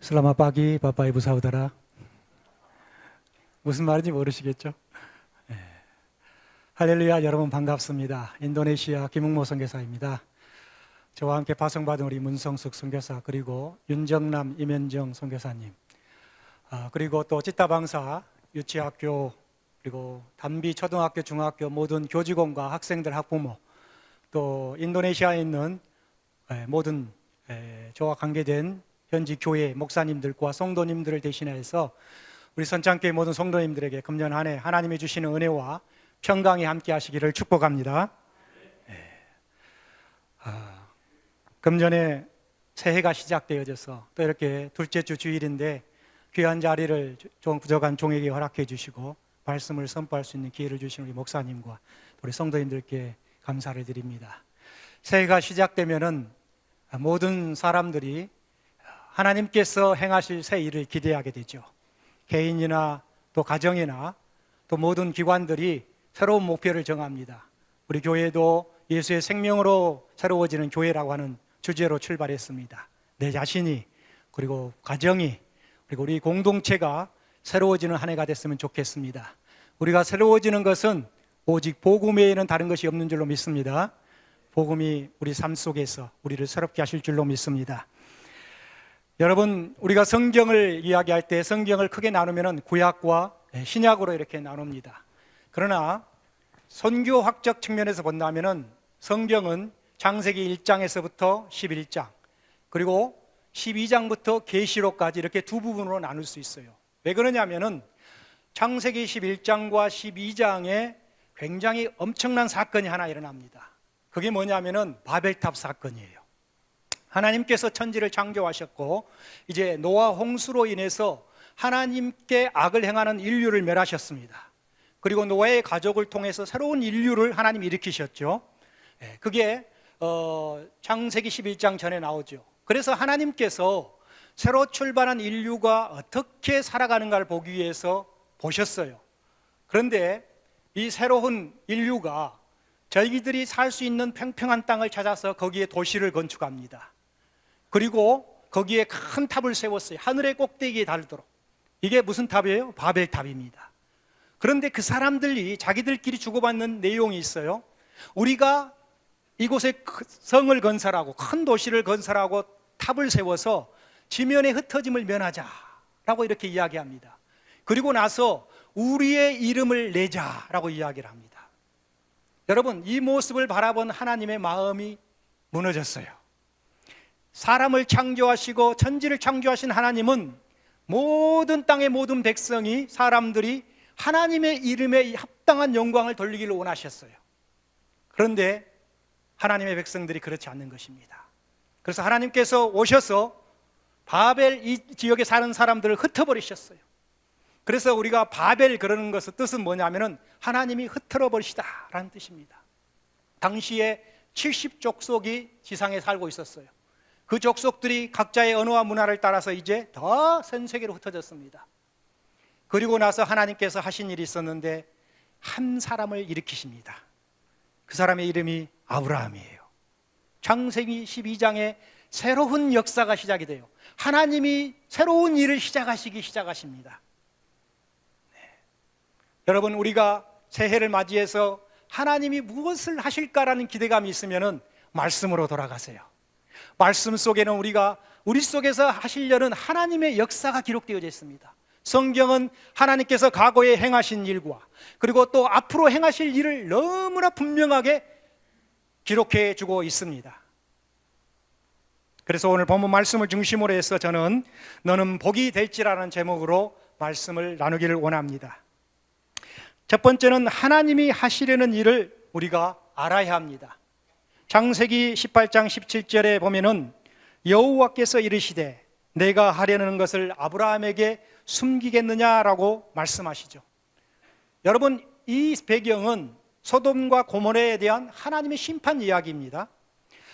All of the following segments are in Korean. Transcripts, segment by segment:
Selamat pagi, Bapak Ibu Saudara. 무슨 말인지 모르시겠죠? 할렐루야, 여러분 반갑습니다. 인도네시아 김웅모 선교사입니다. 저와 함께 파송받은 우리 문성숙 선교사, 그리고 윤정남, 임현정 선교사님, 그리고 또 찌따방사, 유치학교, 그리고 담비 초등학교, 중학교 모든 교직원과 학생들, 학부모, 또 인도네시아에 있는 모든 저와 관계된 현지 교회 목사님들과 성도님들을 대신해서 우리 선창교회 모든 성도님들에게 금년 한 해 하나님이 주시는 은혜와 평강이 함께 하시기를 축복합니다. 금년에 새해가 시작되어져서 또 이렇게 둘째 주 주일인데 귀한 자리를 좀 부족한 종에게 허락해 주시고 말씀을 선포할 수 있는 기회를 주신 우리 목사님과 우리 성도님들께 감사를 드립니다. 새해가 시작되면은 모든 사람들이 하나님께서 행하실 새 일을 기대하게 되죠. 개인이나 또 가정이나 또 모든 기관들이 새로운 목표를 정합니다. 우리 교회도 예수의 생명으로 새로워지는 교회라고 하는 주제로 출발했습니다. 내 자신이, 그리고 가정이, 그리고 우리 공동체가 새로워지는 한 해가 됐으면 좋겠습니다. 우리가 새로워지는 것은 오직 복음 외에는 다른 것이 없는 줄로 믿습니다. 복음이 우리 삶 속에서 우리를 새롭게 하실 줄로 믿습니다. 여러분, 우리가 성경을 이야기할 때 성경을 크게 나누면 구약과 신약으로 이렇게 나눕니다. 그러나 선교학적 측면에서 본다면 성경은 창세기 1장에서부터 11장, 그리고 12장부터 계시록까지 이렇게 두 부분으로 나눌 수 있어요. 왜 그러냐면은 창세기 11장과 12장에 굉장히 엄청난 사건이 하나 일어납니다. 그게 뭐냐면은 바벨탑 사건이에요. 하나님께서 천지를 창조하셨고 이제 노아 홍수로 인해서 하나님께 악을 행하는 인류를 멸하셨습니다. 그리고 노아의 가족을 통해서 새로운 인류를 하나님이 일으키셨죠. 그게 창세기 11장 전에 나오죠. 그래서 하나님께서 새로 출발한 인류가 어떻게 살아가는가를 보기 위해서 보셨어요. 그런데 이 새로운 인류가 저희들이 살 수 있는 평평한 땅을 찾아서 거기에 도시를 건축합니다. 그리고 거기에 큰 탑을 세웠어요. 하늘의 꼭대기에 닿도록. 이게 무슨 탑이에요? 바벨탑입니다. 그런데 그 사람들이 자기들끼리 주고받는 내용이 있어요. 우리가 이곳에 성을 건설하고 큰 도시를 건설하고 탑을 세워서 지면의 흩어짐을 면하자라고 이렇게 이야기합니다. 그리고 나서 우리의 이름을 내자라고 이야기를 합니다. 여러분, 이 모습을 바라본 하나님의 마음이 무너졌어요. 사람을 창조하시고 천지를 창조하신 하나님은 모든 땅의 모든 백성이, 사람들이 하나님의 이름에 합당한 영광을 돌리기를 원하셨어요. 그런데 하나님의 백성들이 그렇지 않는 것입니다. 그래서 하나님께서 오셔서 바벨 이 지역에 사는 사람들을 흩어버리셨어요. 그래서 우리가 바벨 그러는 것의 뜻은 뭐냐면은 하나님이 흩어져 버리시다라는 뜻입니다. 당시에 70족속이 지상에 살고 있었어요. 그 족속들이 각자의 언어와 문화를 따라서 이제 더 전 세계로 흩어졌습니다. 그리고 나서 하나님께서 하신 일이 있었는데 한 사람을 일으키십니다. 그 사람의 이름이 아브라함이에요. 창세기 12장에 새로운 역사가 시작이 돼요. 하나님이 새로운 일을 시작하십니다. 여러분, 우리가 새해를 맞이해서 하나님이 무엇을 하실까라는 기대감이 있으면 말씀으로 돌아가세요. 말씀 속에는 우리 속에서 하시려는 하나님의 역사가 기록되어져 있습니다. 성경은 하나님께서 과거에 행하신 일과 그리고 또 앞으로 행하실 일을 너무나 분명하게 기록해 주고 있습니다. 그래서 오늘 본문 말씀을 중심으로 해서 저는 너는 복이 될지라는 제목으로 말씀을 나누기를 원합니다. 첫 번째는 하나님이 하시려는 일을 우리가 알아야 합니다. 창세기 18장 17절에 보면은 여호와께서 이르시되 내가 하려는 것을 아브라함에게 숨기겠느냐라고 말씀하시죠. 여러분, 이 배경은 소돔과 고모라에 대한 하나님의 심판 이야기입니다.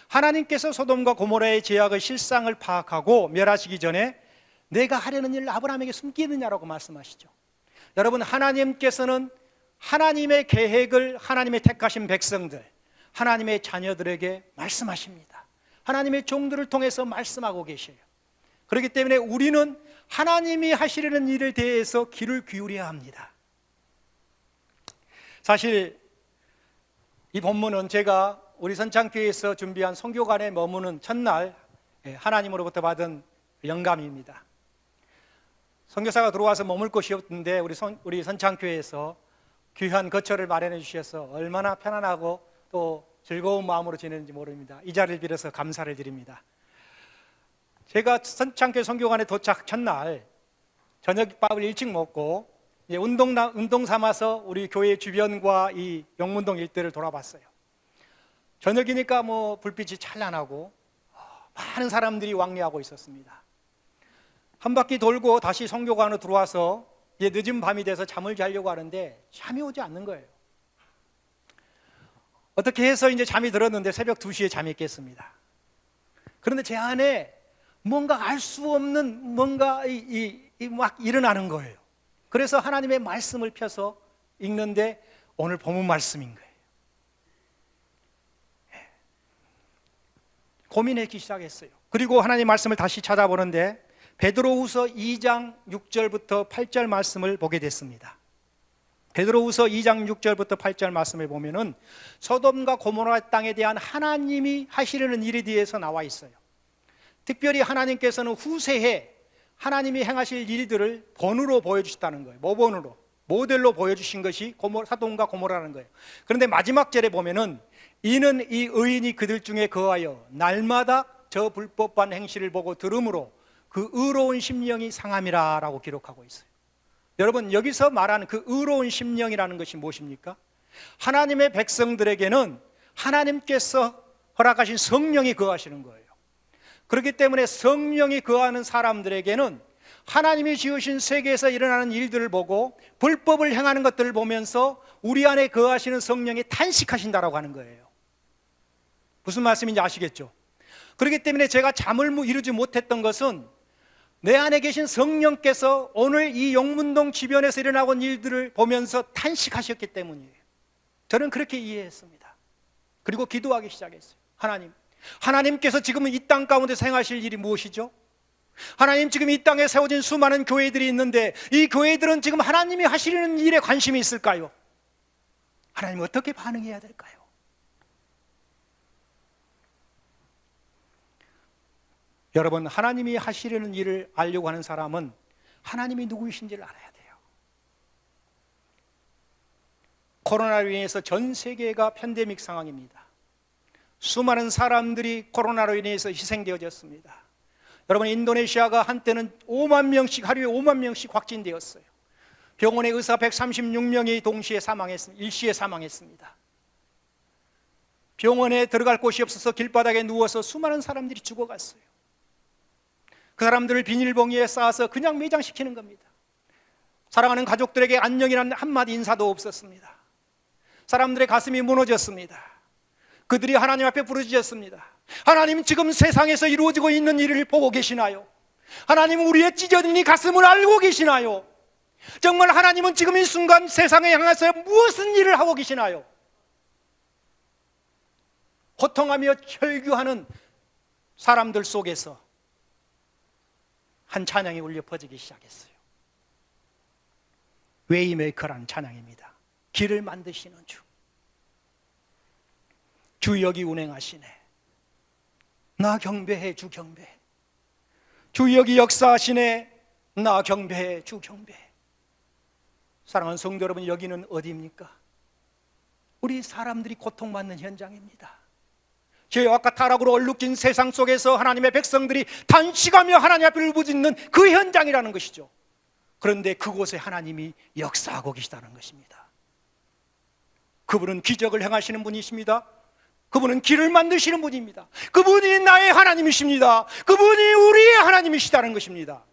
하나님께서 소돔과 고모라의 죄악의 실상을 파악하고 멸하시기 전에 내가 하려는 일을 아브라함에게 숨기느냐라고 말씀하시죠. 여러분, 하나님께서는 하나님의 계획을 하나님의 택하신 백성들, 하나님의 자녀들에게 말씀하십니다. 하나님의 종들을 통해서 말씀하고 계셔요. 그렇기 때문에 우리는 하나님이 하시려는 일에 대해서 귀를 기울여야 합니다. 사실 이 본문은 제가 우리 선창교회에서 준비한 선교관에 머무는 첫날 하나님으로부터 받은 영감입니다. 선교사가 들어와서 머물 곳이 없는데 우리 선창교회에서 귀한 거처를 마련해 주셔서 얼마나 편안하고 또 즐거운 마음으로 지내는지 모릅니다. 이 자리를 빌어서 감사를 드립니다. 제가 선창교회 선교관에 도착 첫날 저녁밥을 일찍 먹고 이제 운동 삼아서 우리 교회 주변과 이 영문동 일대를 돌아봤어요. 저녁이니까 불빛이 찬란하고 많은 사람들이 왕래하고 있었습니다. 한 바퀴 돌고 다시 선교관으로 들어와서 이제 늦은 밤이 돼서 잠을 자려고 하는데 잠이 오지 않는 거예요. 어떻게 해서 이제 잠이 들었는데 새벽 2시에 잠이 깼습니다. 그런데 제 안에 뭔가 알 수 없는 뭔가 막 일어나는 거예요. 그래서 하나님의 말씀을 펴서 읽는데 오늘 본문 말씀인 거예요. 고민하기 시작했어요. 그리고 하나님 말씀을 다시 찾아보는데 베드로후서 2장 6절부터 8절 말씀을 보게 됐습니다. 베드로후서 2장 6절부터 8절 말씀을 보면은 소돔과 고모라 땅에 대한 하나님이 하시려는 일에 대해서 나와 있어요. 특별히 하나님께서는 후세에 하나님이 행하실 일들을 번호로 보여주셨다는 거예요. 모본으로, 모델로 보여주신 것이 소돔과 고모라라는 거예요. 그런데 마지막 절에 보면은 이는 이 의인이 그들 중에 거하여 날마다 저 불법한 행실을 보고 들음으로 그 의로운 심령이 상함이라 라고 기록하고 있어요. 여러분, 여기서 말하는 그 의로운 심령이라는 것이 무엇입니까? 하나님의 백성들에게는 하나님께서 허락하신 성령이 거하시는 거예요. 그렇기 때문에 성령이 거하는 사람들에게는 하나님이 지으신 세계에서 일어나는 일들을 보고 불법을 행하는 것들을 보면서 우리 안에 거하시는 성령이 탄식하신다라고 하는 거예요. 무슨 말씀인지 아시겠죠? 그렇기 때문에 제가 잠을 이루지 못했던 것은 내 안에 계신 성령께서 오늘 이 영문동 주변에서 일어나고 있는 일들을 보면서 탄식하셨기 때문이에요. 저는 그렇게 이해했습니다. 그리고 기도하기 시작했어요. 하나님께서 지금 이 땅 가운데 행하실 일이 무엇이죠? 하나님, 지금 이 땅에 세워진 수많은 교회들이 있는데 이 교회들은 지금 하나님이 하시려는 일에 관심이 있을까요? 하나님 어떻게 반응해야 될까요? 여러분, 하나님이 하시려는 일을 알려고 하는 사람은 하나님이 누구이신지를 알아야 돼요. 코로나로 인해서 전 세계가 팬데믹 상황입니다. 수많은 사람들이 코로나로 인해서 희생되어졌습니다. 여러분, 인도네시아가 한때는 5만 명씩, 하루에 5만 명씩 확진되었어요. 병원의 의사 136명이 동시에 사망했습니다. 일시에 사망했습니다. 병원에 들어갈 곳이 없어서 길바닥에 누워서 수많은 사람들이 죽어갔어요. 그 사람들을 비닐봉지에 싸서 그냥 매장시키는 겁니다. 사랑하는 가족들에게 안녕이라는 한마디 인사도 없었습니다. 사람들의 가슴이 무너졌습니다. 그들이 하나님 앞에 부르짖었습니다. 하나님, 지금 세상에서 이루어지고 있는 일을 보고 계시나요? 하나님, 우리의 찢어진 이 가슴을 알고 계시나요? 정말 하나님은 지금 이 순간 세상에 향해서 무엇을 일을 하고 계시나요? 고통하며 혈규하는 사람들 속에서 한 찬양이 울려 퍼지기 시작했어요. 웨이메이커라는 찬양입니다. 길을 만드시는 주 여기 운행하시네. 나 경배해, 주 경배해. 주 여기 역사하시네. 나 경배해, 주 경배해. 사랑하는 성도 여러분, 여기는 어디입니까? 우리 사람들이 고통받는 현장입니다. 죄와 타락으로 얼룩진 세상 속에서 하나님의 백성들이 탄식하며 하나님 앞에 울부짖는 그 현장이라는 것이죠. 그런데 그곳에 하나님이 역사하고 계시다는 것입니다. 그분은 기적을 행하시는 분이십니다. 그분은 길을 만드시는 분입니다. 그분이 나의 하나님이십니다. 그분이 우리의 하나님이시다는 것입니다.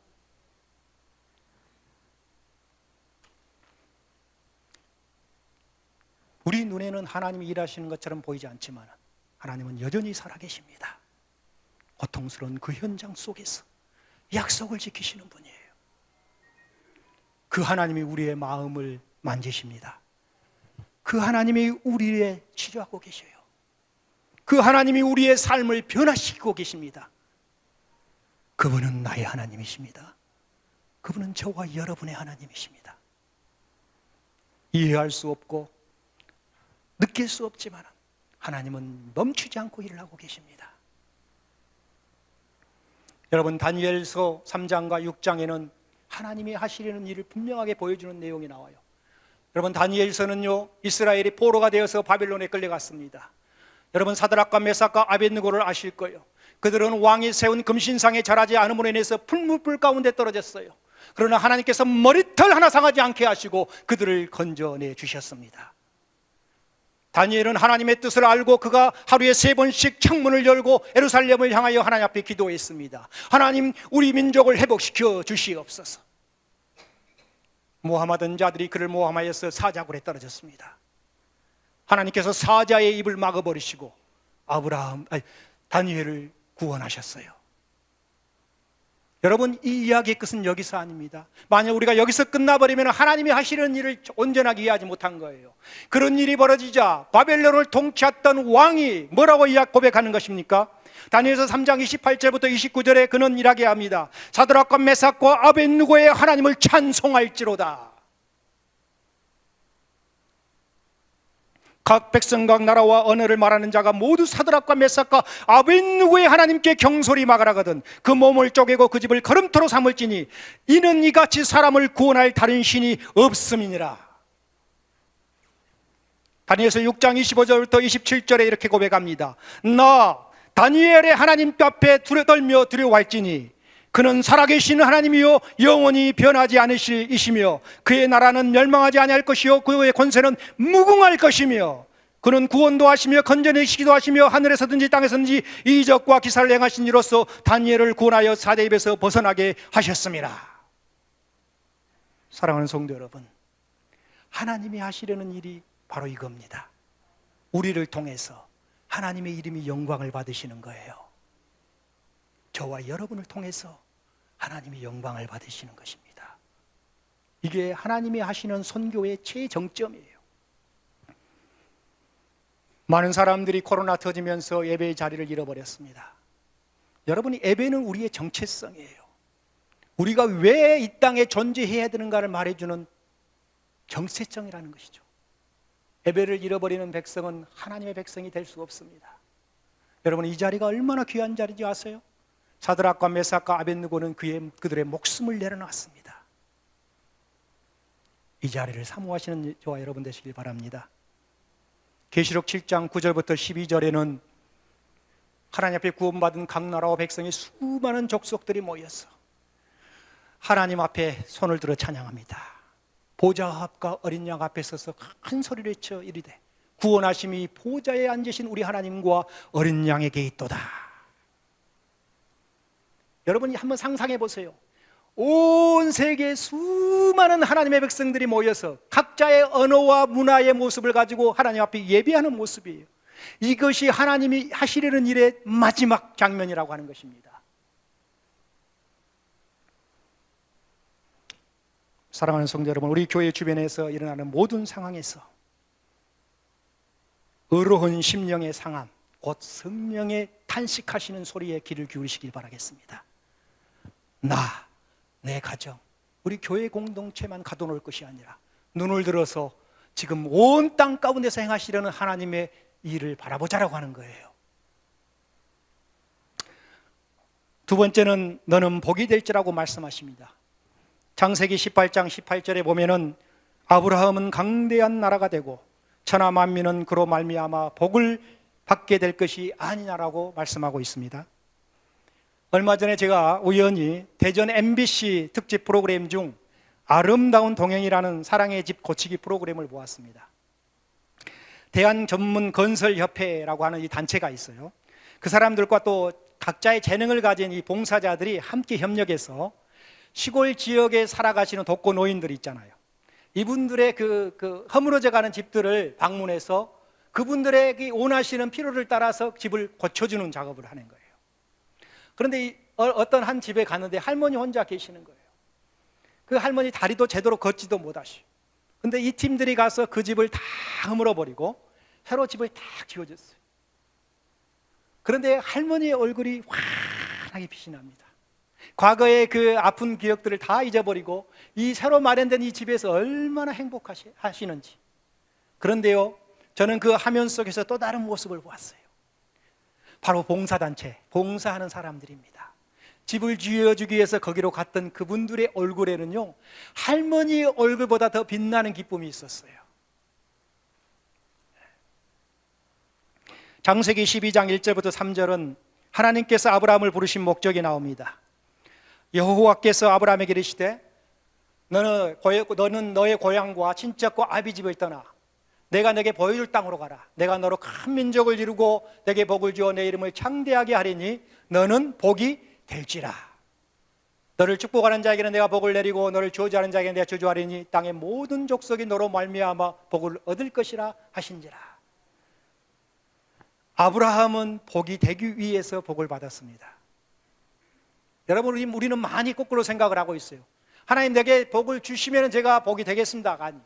우리 눈에는 하나님이 일하시는 것처럼 보이지 않지만 하나님은 여전히 살아계십니다. 고통스러운 그 현장 속에서 약속을 지키시는 분이에요. 그 하나님이 우리의 마음을 만지십니다. 그 하나님이 우리의 치료하고 계셔요. 그 하나님이 우리의 삶을 변화시키고 계십니다. 그분은 나의 하나님이십니다. 그분은 저와 여러분의 하나님이십니다. 이해할 수 없고 느낄 수 없지만 하나님은 멈추지 않고 일을 하고 계십니다. 여러분, 다니엘서 3장과 6장에는 하나님이 하시려는 일을 분명하게 보여주는 내용이 나와요. 여러분, 다니엘서는요, 이스라엘이 포로가 되어서 바벨론에 끌려갔습니다. 여러분, 사드락과 메삭과 아벳느고를 아실 거예요. 그들은 왕이 세운 금신상에 절하지 않음으로 인해서 풀무불 가운데 떨어졌어요. 그러나 하나님께서 머리털 하나 상하지 않게 하시고 그들을 건져내 주셨습니다. 다니엘은 하나님의 뜻을 알고 그가 하루에 3번씩 창문을 열고 예루살렘을 향하여 하나님 앞에 기도했습니다. 하나님, 우리 민족을 회복시켜 주시옵소서. 모함하던 자들이 그를 모함하여서 사자굴에 떨어졌습니다. 하나님께서 사자의 입을 막아버리시고 다니엘을 구원하셨어요. 여러분, 이 이야기의 끝은 여기서 아닙니다. 만약 우리가 여기서 끝나버리면 하나님이 하시는 일을 온전하게 이해하지 못한 거예요. 그런 일이 벌어지자 바벨론을 통치했던 왕이 뭐라고 고백하는 것입니까? 다니엘서 3장 28절부터 29절에 그는 이렇게 합니다. 사드락과 메삭과 아벳느고의 하나님을 찬송할지로다. 각 백성 각 나라와 언어를 말하는 자가 모두 사드락과 메삭과 아벳느고의 하나님께 경솔히 막아라거든 그 몸을 쪼개고 그 집을 걸음토로 삼을지니 이는 이같이 사람을 구원할 다른 신이 없음이니라. 다니엘서 6장 25절부터 27절에 이렇게 고백합니다. 나 다니엘의 하나님 앞에 떨며 두려워할지니 그는 살아계신 하나님이요 영원히 변하지 않으실 이시며 그의 나라는 멸망하지 아니할 것이요 그의 권세는 무궁할 것이며 그는 구원도 하시며 건져내시기도 하시며 하늘에서든지 땅에서든지 이적과 기사를 행하신 이로써 다니엘을 구원하여 사대 입에서 벗어나게 하셨습니다. 사랑하는 성도 여러분, 하나님이 하시려는 일이 바로 이겁니다. 우리를 통해서 하나님의 이름이 영광을 받으시는 거예요. 저와 여러분을 통해서 하나님이 영광을 받으시는 것입니다. 이게 하나님이 하시는 선교의 최정점이에요. 많은 사람들이 코로나 터지면서 예배의 자리를 잃어버렸습니다. 여러분이 예배는 우리의 정체성이에요. 우리가 왜 이 땅에 존재해야 되는가를 말해주는 정체성이라는 것이죠. 예배를 잃어버리는 백성은 하나님의 백성이 될 수 없습니다. 여러분, 이 자리가 얼마나 귀한 자리인지 아세요? 사드락과 메삭과 아벳느고는 그들의 목숨을 내려놨습니다. 이 자리를 사모하시는 저와 여러분 되시길 바랍니다. 계시록 7장 9절부터 12절에는 하나님 앞에 구원받은 각 나라와 백성의 수많은 족속들이 모여서 하나님 앞에 손을 들어 찬양합니다. 보좌 앞과 어린 양 앞에 서서 큰 소리를 외쳐 이르되 구원하심이 보좌에 앉으신 우리 하나님과 어린 양에게 있도다. 여러분이 한번 상상해 보세요. 온 세계의 수많은 하나님의 백성들이 모여서 각자의 언어와 문화의 모습을 가지고 하나님 앞에 예배하는 모습이에요. 이것이 하나님이 하시려는 일의 마지막 장면이라고 하는 것입니다. 사랑하는 성도 여러분, 우리 교회 주변에서 일어나는 모든 상황에서 의로운 심령의 상함, 곧 성령의 탄식하시는 소리에 귀를 기울이시길 바라겠습니다. 내 가정, 우리 교회 공동체만 가둬놓을 것이 아니라 눈을 들어서 지금 온 땅 가운데서 행하시려는 하나님의 일을 바라보자라고 하는 거예요. 두 번째는 너는 복이 될지라고 말씀하십니다. 창세기 18장 18절에 보면은 아브라함은 강대한 나라가 되고 천하 만민은 그로 말미암아 복을 받게 될 것이 아니냐라고 말씀하고 있습니다. 얼마 전에 제가 우연히 대전 MBC 특집 프로그램 중 아름다운 동행이라는 사랑의 집 고치기 프로그램을 보았습니다. 대한전문건설협회라고 하는 이 단체가 있어요. 그 사람들과 또 각자의 재능을 가진 이 봉사자들이 함께 협력해서 시골 지역에 살아가시는 독거 노인들이 있잖아요. 이분들의 그 허물어져가는 집들을 방문해서 그분들에게 원하시는 필요를 따라서 집을 고쳐주는 작업을 하는 거예요. 그런데 어떤 한 집에 갔는데 할머니 혼자 계시는 거예요. 그 할머니 다리도 제대로 걷지도 못하시고, 근데 이 팀들이 가서 그 집을 다 허물어버리고 새로 집을 딱 지어줬어요. 그런데 할머니의 얼굴이 환하게 빛이 납니다. 과거의 그 아픈 기억들을 다 잊어버리고 이 새로 마련된 이 집에서 얼마나 행복하시는지. 그런데요, 저는 그 화면 속에서 또 다른 모습을 보았어요. 바로 봉사단체, 봉사하는 사람들입니다. 집을 지어주기 위해서 거기로 갔던 그분들의 얼굴에는요, 할머니의 얼굴보다 더 빛나는 기쁨이 있었어요. 창세기 12장 1절부터 3절은 하나님께서 아브라함을 부르신 목적이 나옵니다. 여호와께서 아브라함에게 이르시되 너는 너의 고향과 친척과 아비 집을 떠나 내가 내게 보여줄 땅으로 가라. 내가 너로 큰 민족을 이루고 내게 복을 주어 내 이름을 창대하게 하리니 너는 복이 될지라. 너를 축복하는 자에게는 내가 복을 내리고 너를 저주하는 자에게는 내가 저주하리니 땅의 모든 족속이 너로 말미암아 복을 얻을 것이라 하신지라. 아브라함은 복이 되기 위해서 복을 받았습니다. 여러분, 우리는 많이 거꾸로 생각을 하고 있어요. 하나님 내게 복을 주시면 제가 복이 되겠습니다. 아니,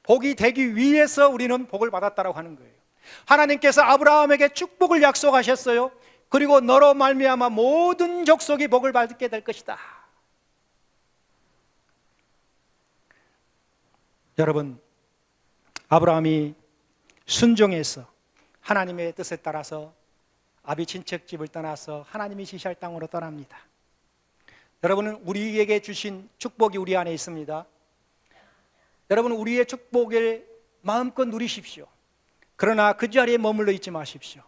복이 되기 위해서 우리는 복을 받았다고 하는 거예요. 하나님께서 아브라함에게 축복을 약속하셨어요. 그리고 너로 말미암아 모든 족속이 복을 받게 될 것이다. 여러분, 아브라함이 순종해서 하나님의 뜻에 따라서 아비 친척집을 떠나서 하나님이 지시할 땅으로 떠납니다. 여러분은 우리에게 주신 축복이 우리 안에 있습니다. 여러분, 우리의 축복을 마음껏 누리십시오. 그러나 그 자리에 머물러 있지 마십시오.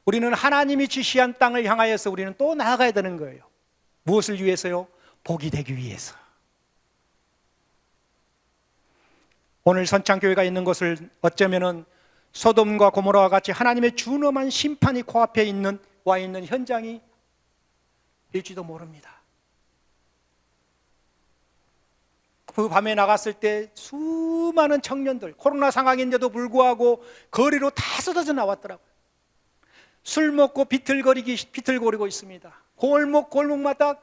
우리는 하나님이 지시한 땅을 향하여서 우리는 또 나아가야 되는 거예요. 무엇을 위해서요? 복이 되기 위해서. 오늘 선창교회가 있는 것을 어쩌면은 소돔과 고모라와 같이 하나님의 준엄한 심판이 코앞에 와 있는 현장이 일지도 모릅니다. 그 밤에 나갔을 때 수많은 청년들, 코로나 상황인데도 불구하고 거리로 다 쏟아져 나왔더라고요. 술 먹고 비틀거리고 있습니다. 골목마다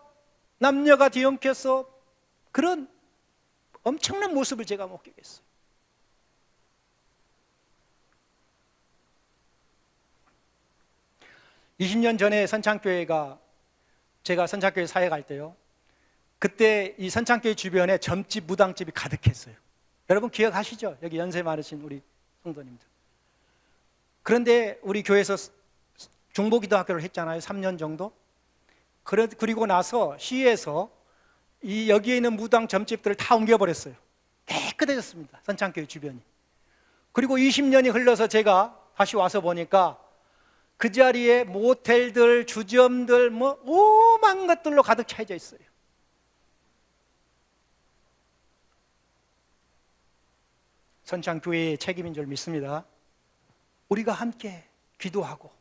남녀가 뒤엉켜서 그런 엄청난 모습을 제가 목격했어요. (20년) 전에 선창교회가, 제가 선창교회 사회 갈 때요, 그때 이 선창교회 주변에 점집, 무당집이 가득했어요. 여러분 기억하시죠? 여기 연세 많으신 우리 성도님들. 그런데 우리 교회에서 중보기도학교를 했잖아요. 3년 정도. 그리고 나서 시에서 여기에 있는 무당 점집들을 다 옮겨버렸어요. 깨끗해졌습니다. 선창교회 주변이. 그리고 20년이 흘러서 제가 다시 와서 보니까 그 자리에 모텔들, 주점들, 오만 것들로 가득 차여져 있어요. 선창교회의 책임인 줄 믿습니다. 우리가 함께 기도하고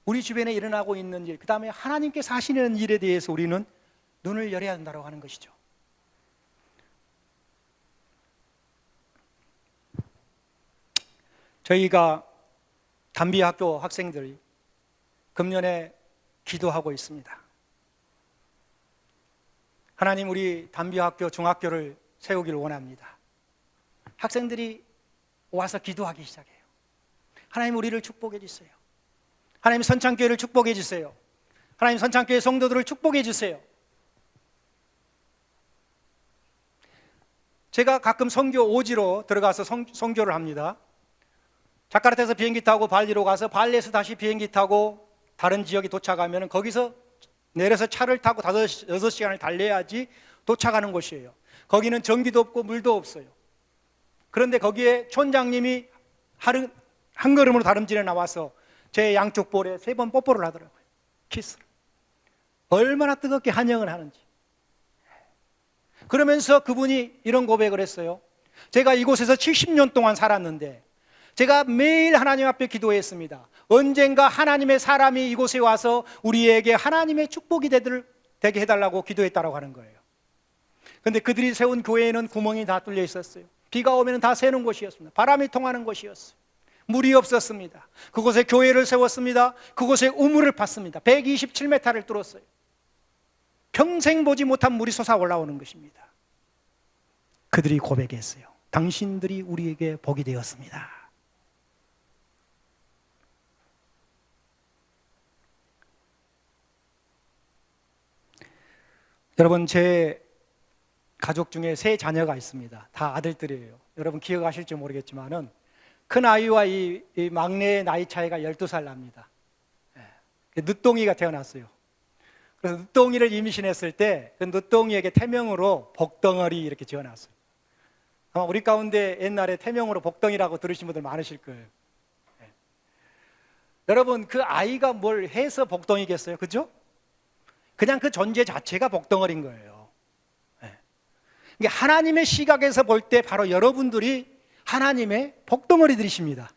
우리 주변에 일어나고 있는 일, 그 다음에 하나님께서 하시는 일에 대해서 우리는 눈을 열어야 한다고 하는 것이죠. 저희가 담비학교 학생들이 금년에 기도하고 있습니다. 하나님, 우리 담비학교 중학교를 세우기를 원합니다. 학생들이 와서 기도하기 시작해요. 하나님, 우리를 축복해 주세요. 하나님, 선창교회를 축복해 주세요. 하나님, 선창교회 성도들을 축복해 주세요. 제가 가끔 선교 오지로 들어가서 선교를 합니다. 자카르타에서 비행기 타고 발리로 가서 발리에서 다시 비행기 타고 다른 지역에 도착하면 거기서 내려서 차를 타고 5-6시간을 달려야지 도착하는 곳이에요. 거기는 전기도 없고 물도 없어요. 그런데 거기에 촌장님이 한 걸음으로 다름질에 나와서 제 양쪽 볼에 3번 뽀뽀를 하더라고요. 키스를. 얼마나 뜨겁게 환영을 하는지. 그러면서 그분이 이런 고백을 했어요. 제가 이곳에서 70년 동안 살았는데 제가 매일 하나님 앞에 기도했습니다. 언젠가 하나님의 사람이 이곳에 와서 우리에게 하나님의 축복이 되게 해달라고 기도했다고 하는 거예요. 그런데 그들이 세운 교회에는 구멍이 다 뚫려 있었어요. 비가 오면 다 새는 곳이었습니다. 바람이 통하는 곳이었어요. 물이 없었습니다. 그곳에 교회를 세웠습니다. 그곳에 우물을 팠습니다. 127m를 뚫었어요. 평생 보지 못한 물이 솟아 올라오는 것입니다. 그들이 고백했어요. 당신들이 우리에게 복이 되었습니다. 여러분, 제 가족 중에 세 자녀가 있습니다. 다 아들들이에요. 여러분 기억하실지 모르겠지만은 큰 아이와 이 막내의 나이 차이가 12살 납니다. 늦둥이가 태어났어요. 그래서 늦둥이를 임신했을 때 그 늦둥이에게 태명으로 복덩어리 이렇게 지어놨어요. 아마 우리 가운데 옛날에 태명으로 복덩이라고 들으신 분들 많으실 거예요. 여러분, 그 아이가 뭘 해서 복덩이겠어요? 그죠? 그냥 그 존재 자체가 복덩어리인 거예요. 하나님의 시각에서 볼 때 바로 여러분들이 하나님의 복덩어리들이십니다.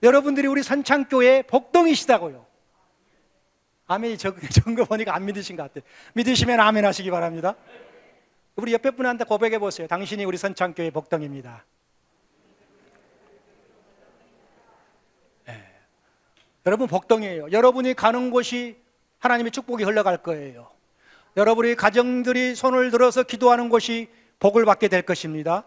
여러분들이 우리 선창교회의 복덩이시다고요. 아멘이 적은 거 보니까 안 믿으신 것 같아요. 믿으시면 아멘 하시기 바랍니다. 우리 옆에 분한테 고백해 보세요. 당신이 우리 선창교회의 복덩이입니다. 여러분 복덩이에요. 여러분이 가는 곳이 하나님의 축복이 흘러갈 거예요. 여러분의 가정들이 손을 들어서 기도하는 곳이 복을 받게 될 것입니다.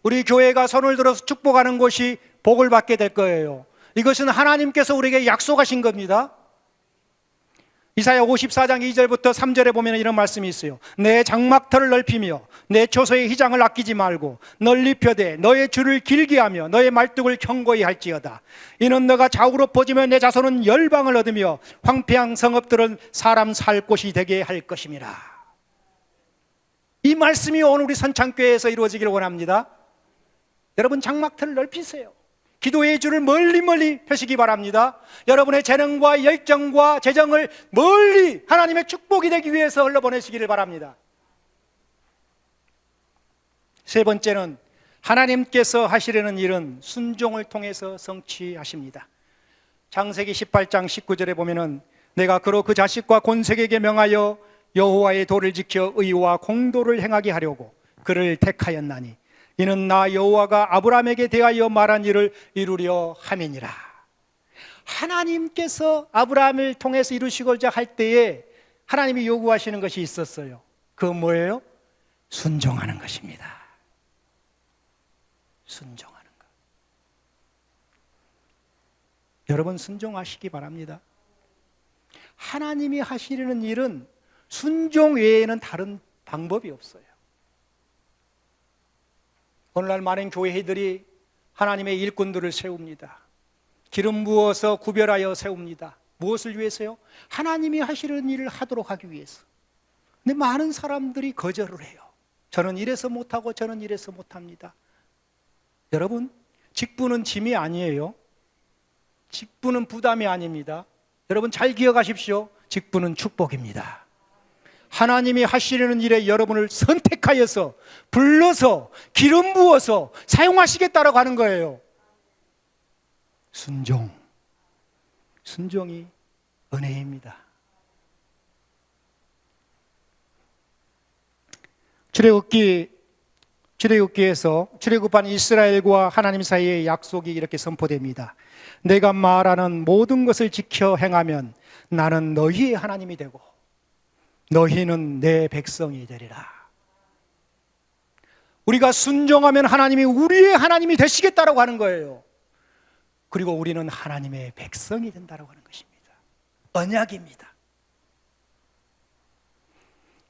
우리 교회가 손을 들어서 축복하는 곳이 복을 받게 될 거예요. 이것은 하나님께서 우리에게 약속하신 겁니다. 이사야 54장 2절부터 3절에 보면 이런 말씀이 있어요. 내 장막터를 넓히며 내 초소의 휘장을 아끼지 말고 널리 펴되 너의 줄을 길게 하며 너의 말뚝을 견고히 할지어다. 이는 너가 좌우로 퍼지며 내 자손은 열방을 얻으며 황폐한 성읍들은 사람 살 곳이 되게 할 것임이라. 이 말씀이 오늘 우리 선창교회에서 이루어지기를 원합니다. 여러분 장막터를 넓히세요. 기도의 줄을 멀리 펴시기 바랍니다. 여러분의 재능과 열정과 재정을 멀리 하나님의 축복이 되기 위해서 흘러보내시기를 바랍니다. 세 번째는 하나님께서 하시려는 일은 순종을 통해서 성취하십니다. 창세기 18장 19절에 보면은 내가 그로 그 자식과 곤색에게 명하여 여호와의 도를 지켜 의와 공도를 행하게 하려고 그를 택하였나니 이는 나 여호와가 아브라함에게 대하여 말한 일을 이루려 함이니라. 하나님께서 아브라함을 통해서 이루시고자 할 때에 하나님이 요구하시는 것이 있었어요. 그건 뭐예요? 순종하는 것입니다. 순종하는 것. 여러분 순종하시기 바랍니다. 하나님이 하시려는 일은 순종 외에는 다른 방법이 없어요. 오늘날 많은 교회들이 하나님의 일꾼들을 세웁니다. 기름 부어서 구별하여 세웁니다. 무엇을 위해서요? 하나님이 하시는 일을 하도록 하기 위해서. 근데 많은 사람들이 거절을 해요. 저는 이래서 못하고 저는 이래서 못합니다. 여러분, 직분은 짐이 아니에요. 직분은 부담이 아닙니다. 여러분 잘 기억하십시오. 직분은 축복입니다. 하나님이 하시려는 일에 여러분을 선택하여서 불러서 기름 부어서 사용하시겠다라고 하는 거예요. 순종이 은혜입니다. 출애굽기에서 출애굽한 이스라엘과 하나님 사이의 약속이 이렇게 선포됩니다. 내가 말하는 모든 것을 지켜 행하면 나는 너희의 하나님이 되고 너희는 내 백성이 되리라. 우리가 순종하면 하나님이 우리의 하나님이 되시겠다라고 하는 거예요. 그리고 우리는 하나님의 백성이 된다라고 하는 것입니다. 언약입니다.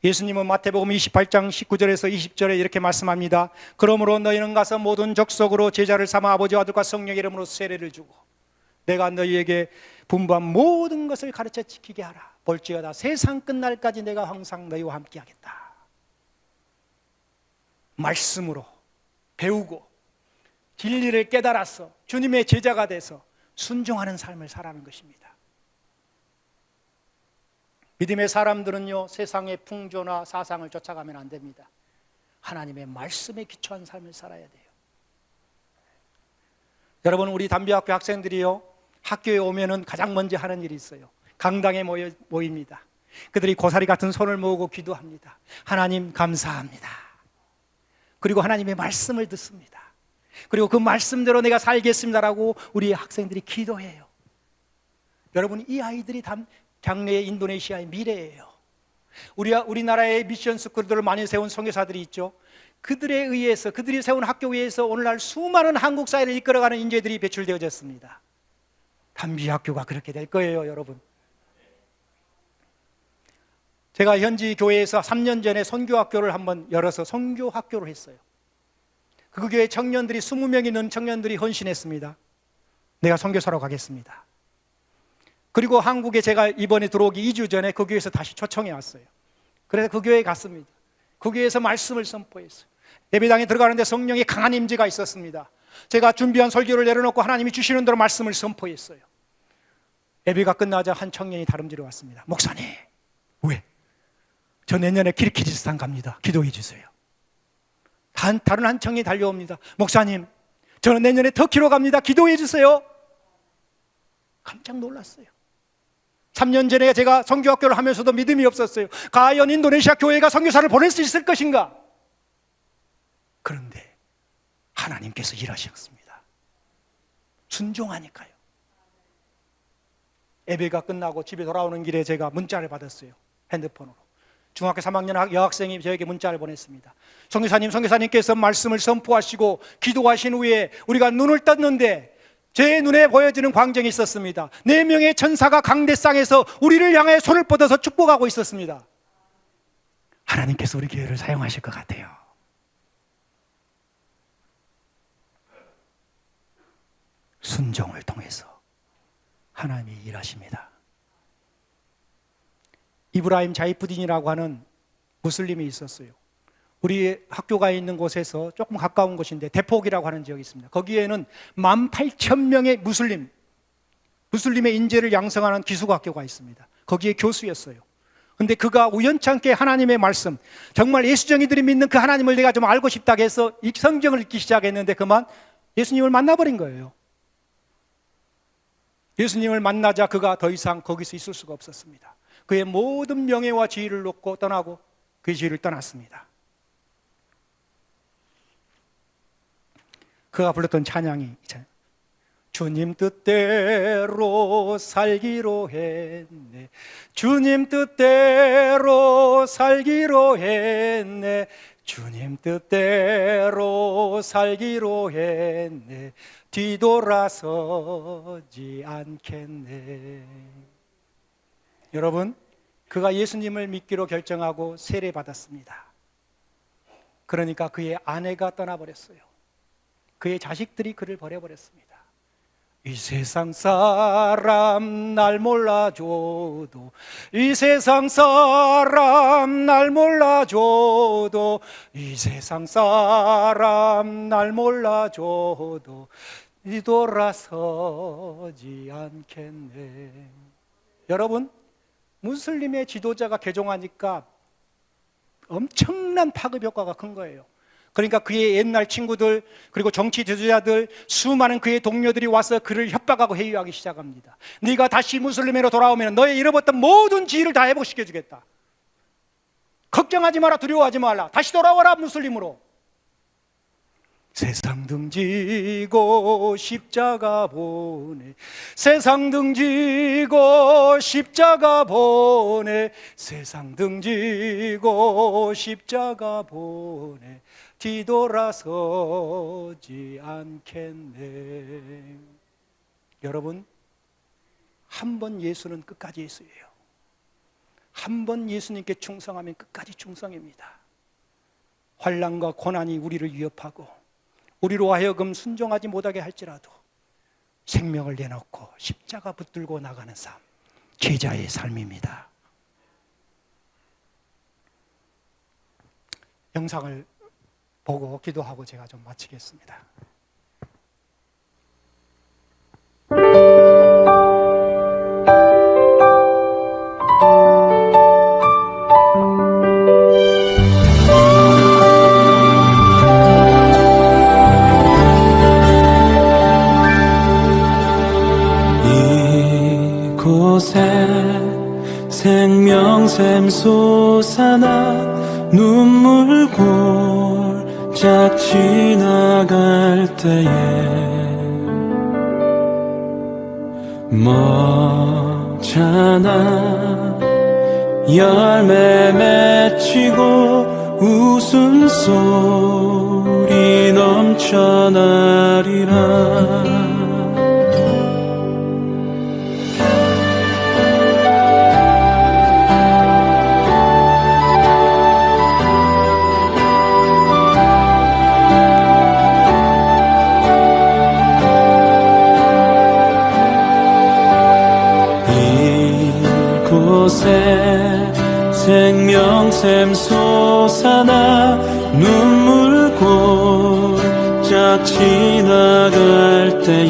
예수님은 마태복음 28장 19절에서 20절에 이렇게 말씀합니다. 그러므로 너희는 가서 모든 족속으로 제자를 삼아 아버지와 아들과 성령의 이름으로 세례를 주고 내가 너희에게 분부한 모든 것을 가르쳐 지키게 하라. 볼지어다 세상 끝날까지 내가 항상 너희와 함께 하겠다. 말씀으로 배우고 진리를 깨달아서 주님의 제자가 돼서 순종하는 삶을 살아가는 것입니다. 믿음의 사람들은요, 세상의 풍조나 사상을 쫓아가면 안 됩니다. 하나님의 말씀에 기초한 삶을 살아야 돼요. 여러분, 우리 담비학교 학생들이요, 학교에 오면은 가장 먼저 하는 일이 있어요. 강당에 모입니다. 그들이 고사리 같은 손을 모으고 기도합니다. 하나님 감사합니다. 그리고 하나님의 말씀을 듣습니다. 그리고 그 말씀대로 내가 살겠습니다라고 우리 학생들이 기도해요. 여러분, 이 아이들이 장래의 인도네시아의 미래예요. 우리나라의 미션 스쿨들을 많이 세운 선교사들이 있죠. 그들에 의해서, 그들이 세운 학교에 의해서 오늘날 수많은 한국 사회를 이끌어가는 인재들이 배출되어졌습니다. 담비학교가 그렇게 될 거예요, 여러분. 제가 현지 교회에서 3년 전에 선교학교를 한번 열어서 선교학교를 했어요. 그 교회 청년들이 20명이 넘는 청년들이 헌신했습니다. 내가 선교사로 가겠습니다. 그리고 한국에 제가 이번에 들어오기 2주 전에 그 교회에서 다시 초청해 왔어요. 그래서 그 교회에 갔습니다. 그 교회에서 말씀을 선포했어요. 예배당에 들어가는데 성령의 강한 임재가 있었습니다. 제가 준비한 설교를 내려놓고 하나님이 주시는 대로 말씀을 선포했어요. 예배가 끝나자 한 청년이 다름질에 왔습니다. 목사님, 왜? 저 내년에 키르기즈스탄 갑니다. 기도해 주세요. 다른 한 청년이 달려옵니다. 목사님, 저는 내년에 터키로 갑니다. 기도해 주세요. 깜짝 놀랐어요. 3년 전에 제가 선교학교를 하면서도 믿음이 없었어요. 과연 인도네시아 교회가 선교사를 보낼 수 있을 것인가? 그런데 하나님께서 일하셨습니다. 순종하니까요. 예배가 끝나고 집에 돌아오는 길에 제가 문자를 받았어요. 핸드폰으로. 중학교 3학년 여학생이 저에게 문자를 보냈습니다. 선교사님께서 말씀을 선포하시고 기도하신 후에 우리가 눈을 떴는데 제 눈에 보여지는 광경이 있었습니다. 4명의 천사가 강대상에서 우리를 향해 손을 뻗어서 축복하고 있었습니다. 하나님께서 우리 교회를 사용하실 것 같아요. 순종을 통해서 하나님이 일하십니다. 이브라임 자이푸딘이라고 하는 무슬림이 있었어요. 우리 학교가 있는 곳에서 조금 가까운 곳인데 대폭이라고 하는 지역이 있습니다. 거기에는 18,000명의 무슬림의 인재를 양성하는 기숙학교가 있습니다. 거기에 교수였어요. 근데 그가 우연찮게 하나님의 말씀, 정말 예수쟁이들이 믿는 그 하나님을 내가 좀 알고 싶다고 해서 이 성경을 읽기 시작했는데 그만 예수님을 만나버린 거예요. 예수님을 만나자 그가 더 이상 거기서 있을 수가 없었습니다. 그의 모든 명예와 지위를 놓고 떠나고 그 지위를 떠났습니다. 그가 불렀던 찬양이 있잖아요. 주님 뜻대로 살기로 했네. 주님 뜻대로 살기로 했네. 주님 뜻대로 살기로 했네. 뒤돌아서지 않겠네. 여러분, 그가 예수님을 믿기로 결정하고 세례받았습니다. 그러니까 그의 아내가 떠나버렸어요. 그의 자식들이 그를 버려버렸습니다. 이 세상 사람 날 몰라줘도, 이 세상 사람 날 몰라줘도, 이 세상 사람 날 몰라줘도 뒤돌아서지 않겠네. 여러분, 무슬림의 지도자가 개종하니까 엄청난 파급 효과가 큰 거예요. 그러니까 그의 옛날 친구들 그리고 정치 지도자들 수많은 그의 동료들이 와서 그를 협박하고 회유하기 시작합니다. 네가 다시 무슬림으로 돌아오면 너의 잃어버렸던 모든 지위를 다 회복시켜주겠다. 걱정하지 마라, 두려워하지 말라. 다시 돌아와라 무슬림으로. 세상 등지고 십자가 보내, 세상 등지고 십자가 보내, 세상 등지고 십자가 보내, 뒤돌아서지 않겠네. 여러분, 한 번 예수는 끝까지 예수예요. 한 번 예수님께 충성하면 끝까지 충성입니다. 환난과 고난이 우리를 위협하고 우리로 하여금 순종하지 못하게 할지라도 생명을 내놓고 십자가 붙들고 나가는 삶, 제자의 삶입니다. 영상을 보고 기도하고 제가 좀 마치겠습니다. 생명샘 솟아나 눈물 골짝 지나갈 때에 먹잖아 열매 맺히고 웃음소리 넘쳐나리라. 명샘 솟아나 눈물 골짝 지나갈 때에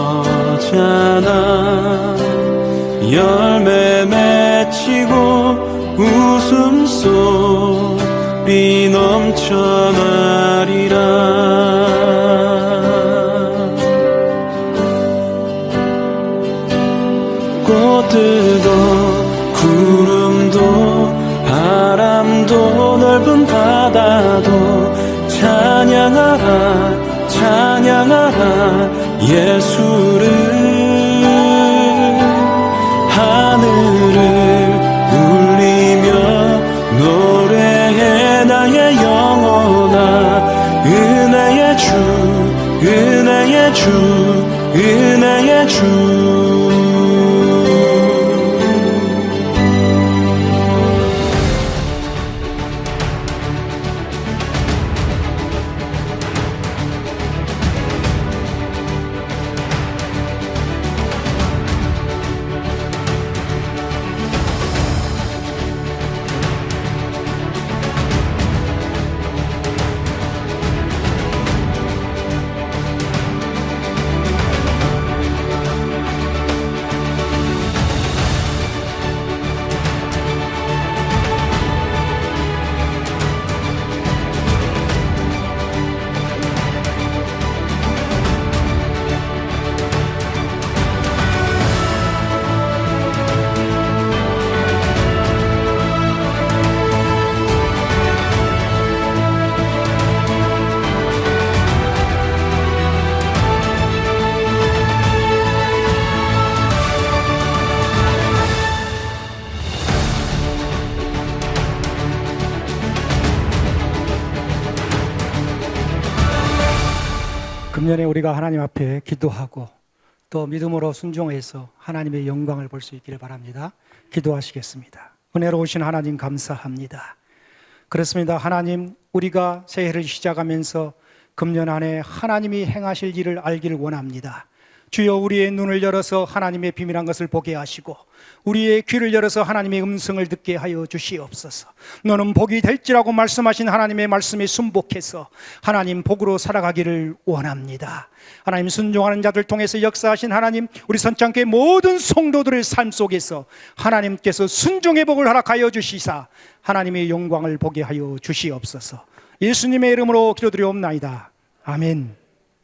머잖아 열매 맺히고 웃음소리 넘쳐나리라. 꽃들도 구름도 바람도 넓은 바다도 찬양하라 찬양하라 예수를. 하늘을 울리며 노래해 나의 영혼아. 은혜의 주 은혜의 주 은혜의 주. 금년에 우리가 하나님 앞에 기도하고 또 믿음으로 순종해서 하나님의 영광을 볼 수 있기를 바랍니다. 기도하시겠습니다. 은혜로우신 하나님 감사합니다. 그렇습니다. 하나님, 우리가 새해를 시작하면서 금년 안에 하나님이 행하실 일을 알기를 원합니다. 주여, 우리의 눈을 열어서 하나님의 비밀한 것을 보게 하시고 우리의 귀를 열어서 하나님의 음성을 듣게 하여 주시옵소서. 너는 복이 될지라고 말씀하신 하나님의 말씀에 순복해서 하나님 복으로 살아가기를 원합니다. 하나님, 순종하는 자들 통해서 역사하신 하나님, 우리 선창교회 모든 성도들의 삶 속에서 하나님께서 순종의 복을 허락하여 주시사 하나님의 영광을 보게 하여 주시옵소서. 예수님의 이름으로 기도드리옵나이다. 아멘.